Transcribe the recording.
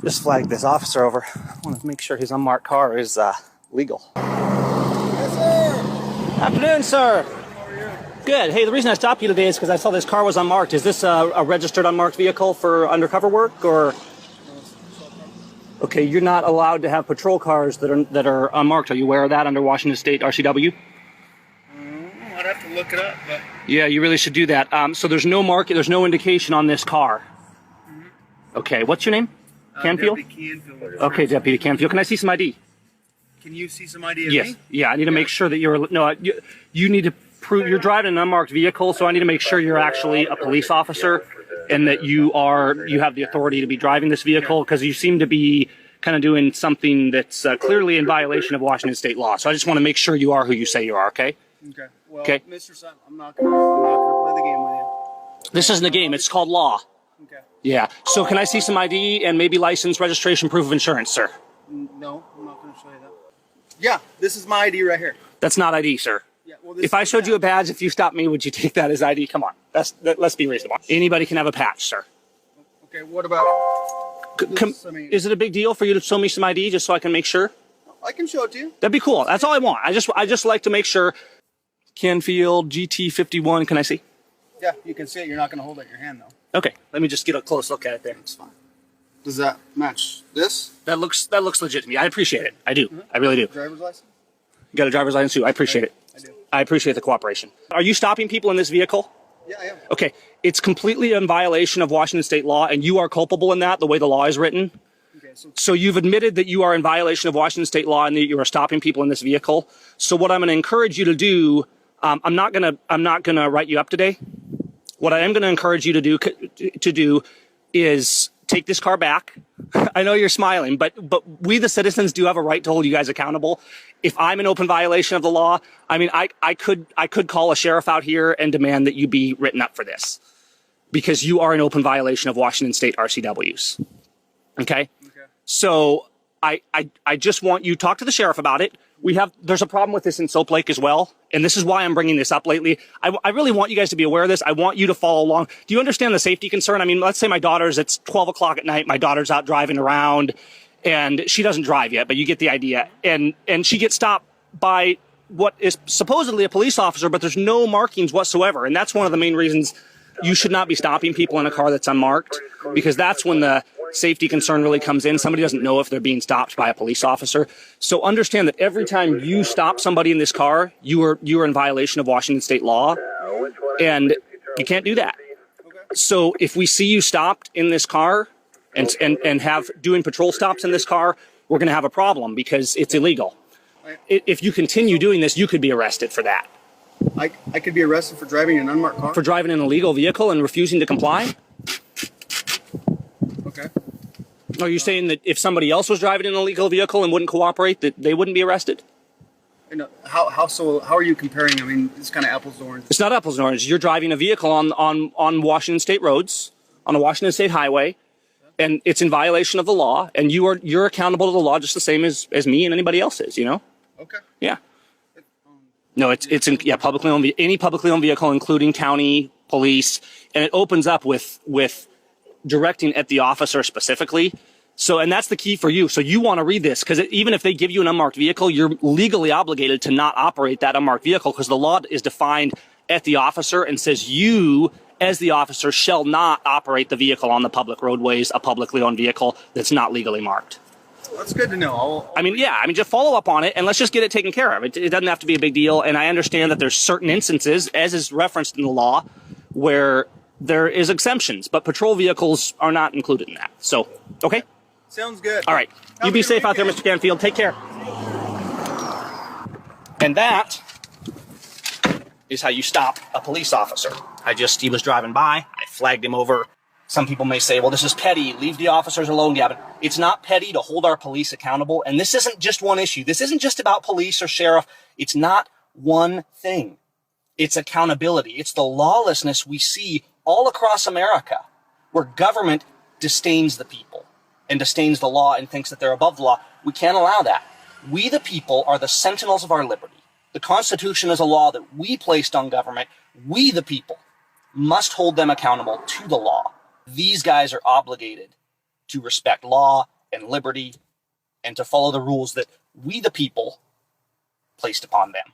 Just flagged this officer over. I want to make sure his unmarked car is legal. Yes, sir. Afternoon, sir. How are you? Good. Hey, the reason I stopped you today is because I saw this car was unmarked. Is this a registered unmarked vehicle for undercover work, or? Okay, you're not allowed to have patrol cars that are unmarked. Are you aware of that under Washington State RCW? I'd have to look it up, but Yeah, you really should do that. So there's no market, there's no indication on this car. Okay, what's your name? Canfield? Deputy Canfield. Okay, Deputy Canfield. Can I see some ID? Can you see some ID of Yes. me? Yeah, I need to make sure that you need to prove you're driving an unmarked vehicle, so I need to make sure you're actually a police officer and that you have the authority to be driving this vehicle, because you seem to be kind of doing something that's clearly in violation of Washington State law. So I just want to make sure you are who you say you are, okay? Okay. Well, Okay. Mr. Simon, I'm not gonna play the game with you. This isn't a game, it's called law. Okay. Yeah. So can I see some ID and maybe license, registration, proof of insurance, sir? No, I'm not gonna show you that. Yeah, this is my ID right here. That's not ID, sir. Yeah. Well, this If I is showed you a that. badge, if you stopped me, would you take that as ID? Come on. Let's be reasonable. Anybody can have a patch, sir. Okay. What about? Is it a big deal for you to show me some ID just so I can make sure? I can show it to you. That'd be cool. That's all I want. I just like to make sure. Canfield GT51. Can I see? Yeah, you can see it. You're not gonna hold it in your hand though. Okay. Let me just get a close look at it there. It's fine. Does that match this? That looks legit to me. I appreciate it. I do. I really do. Driver's license? You got a driver's license too. I appreciate it. I do. I appreciate the cooperation. Are you stopping people in this vehicle? Yeah, I am. Okay. It's completely in violation of Washington State law, and you are culpable in that, the way the law is written. Okay, so So you've admitted that you are in violation of Washington State law and that you are stopping people in this vehicle. So what I'm going to encourage you to do, I'm not going to write you up today. What I am going to encourage you to do is take this car back. I know you're smiling, but we the citizens do have a right to hold you guys accountable. If I'm in open violation of the law, I mean, I could call a sheriff out here and demand that you be written up for this, because you are in open violation of Washington State RCWs. Okay? So I just want you to talk to the sheriff about it. There's a problem with this in Soap Lake as well, and this is why I'm bringing this up lately. I really want you guys to be aware of this. I want you to follow along. Do you understand the safety concern? I mean, let's say it's 12 o'clock at night, my daughter's out driving around, and she doesn't drive yet, but you get the idea. And she gets stopped by what is supposedly a police officer, but there's no markings whatsoever. And that's one of the main reasons you should not be stopping people in a car that's unmarked, because that's when the safety concern really comes in. Somebody doesn't know if they're being stopped by a police officer. So understand that every time you stop somebody in this car, you are in violation of Washington State law, and you can't do that. So if we see you stopped in this car and have doing patrol stops in this car, we're going to have a problem because it's illegal. If you continue doing this, you could be arrested for that. I could be arrested for driving an unmarked car? For driving an illegal vehicle and refusing to comply? Okay. Are you saying that if somebody else was driving an illegal vehicle and wouldn't cooperate, that they wouldn't be arrested? And how are you comparing? I mean, it's kind of apples to oranges. It's not apples and oranges. You're driving a vehicle on Washington State roads, on a Washington State highway, and it's in violation of the law, and you're accountable to the law just the same as me and anybody else is, you know? Okay. Yeah. No, it's publicly owned, any publicly owned vehicle, including county, police, and it opens up with directing at the officer specifically. So, and that's the key for you. So you want to read this, because even if they give you an unmarked vehicle, you're legally obligated to not operate that unmarked vehicle, because the law is defined at the officer and says you, as the officer, shall not operate the vehicle on the public roadways, a publicly owned vehicle that's not legally marked. That's good to know. Just follow up on it, and let's just get it taken care of. It doesn't have to be a big deal. And I understand that there's certain instances, as is referenced in the law, where there is exemptions, but patrol vehicles are not included in that. So, okay? Sounds good. All right. You be safe out there, Mr. Canfield. Take care. And that is how you stop a police officer. He was driving by. I flagged him over. Some people may say, well, this is petty. Leave the officers alone, Gavin. It's not petty to hold our police accountable. And this isn't just one issue. This isn't just about police or sheriff. It's not one thing. It's accountability. It's the lawlessness we see all across America, where government disdains the people and disdains the law and thinks that they're above the law. We can't allow that. We, the people, are the sentinels of our liberty. The Constitution is a law that we placed on government. We, the people, must hold them accountable to the law. These guys are obligated to respect law and liberty and to follow the rules that we, the people, placed upon them.